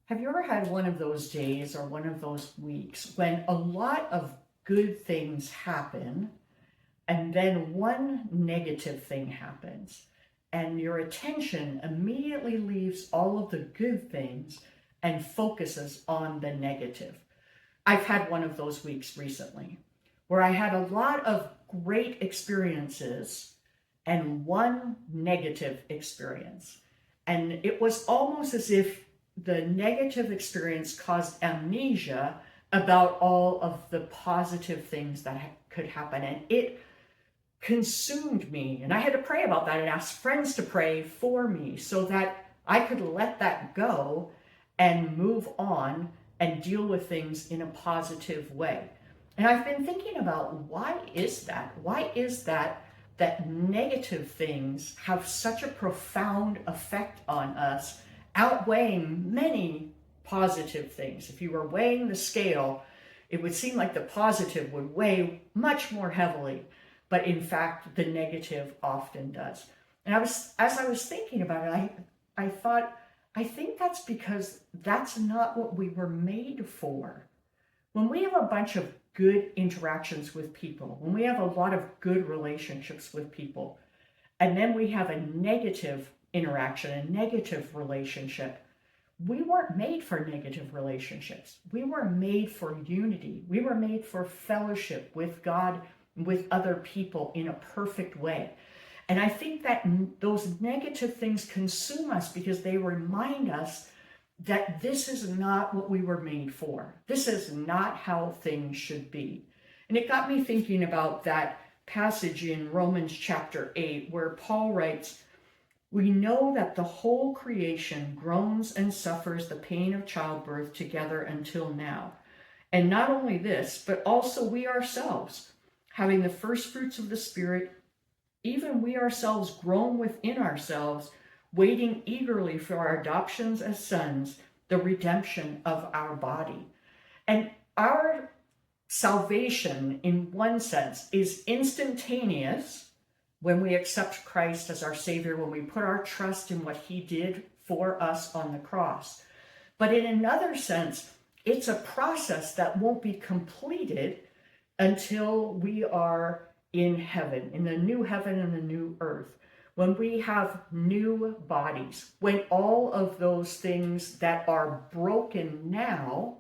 Have you ever had one of those days or one of those weeks when a lot of good things happen and then one negative thing happens and your attention immediately leaves all of the good things and focuses on the negative? I've had one of those weeks recently where I had a lot of great experiences and one negative experience. And it was almost as if the negative experience caused amnesia about all of the positive things that could happen. And it consumed me. And I had to pray about that and ask friends to pray for me so that I could let that go and move on and deal with things in a positive way. And I've been thinking about why is that? Why is that negative things have such a profound effect on us, outweighing many positive things? If you were weighing the scale, it would seem like the positive would weigh much more heavily, but in fact, the negative often does. And as I was thinking about it, I thought, I think that's because that's not what we were made for. When we have a bunch of good interactions with people, when we have a lot of good relationships with people, and then we have a negative interaction, a negative relationship, we weren't made for negative relationships. We were made for unity. We were made for fellowship with God, with other people in a perfect way. And I think that those negative things consume us because they remind us that this is not what we were made for. This is not how things should be. And it got me thinking about that passage in Romans chapter 8, where Paul writes, "We know that the whole creation groans and suffers the pain of childbirth together until now. And not only this, but also we ourselves, having the first fruits of the Spirit, even we ourselves groan within ourselves, waiting eagerly for our adoptions as sons, the redemption of our body." And our salvation, in one sense, is instantaneous when we accept Christ as our Savior, when we put our trust in what He did for us on the cross. But in another sense, it's a process that won't be completed until we are in heaven, in the new heaven and the new earth, when we have new bodies, when all of those things that are broken now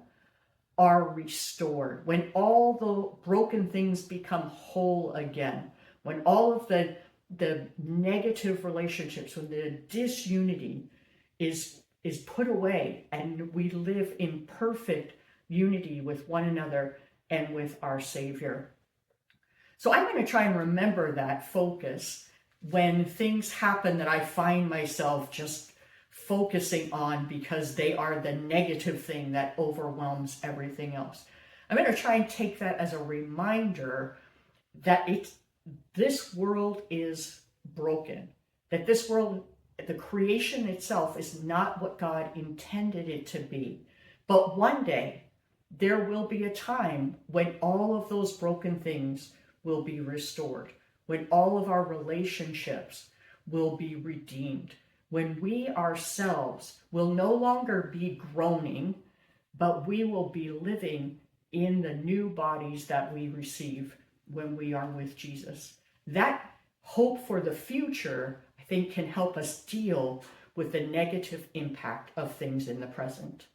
are restored, when all the broken things become whole again, when all of the negative relationships, when the disunity is put away and we live in perfect unity with one another and with our Savior. So I'm going to try and remember that focus when things happen that I find myself just focusing on because they are the negative thing that overwhelms everything else. I'm going to try and take that as a reminder that this world is broken, that this world, the creation itself, is not what God intended it to be. But one day, there will be a time when all of those broken things will be restored, when all of our relationships will be redeemed, when we ourselves will no longer be groaning, but we will be living in the new bodies that we receive when we are with Jesus. That hope for the future, I think, can help us deal with the negative impact of things in the present.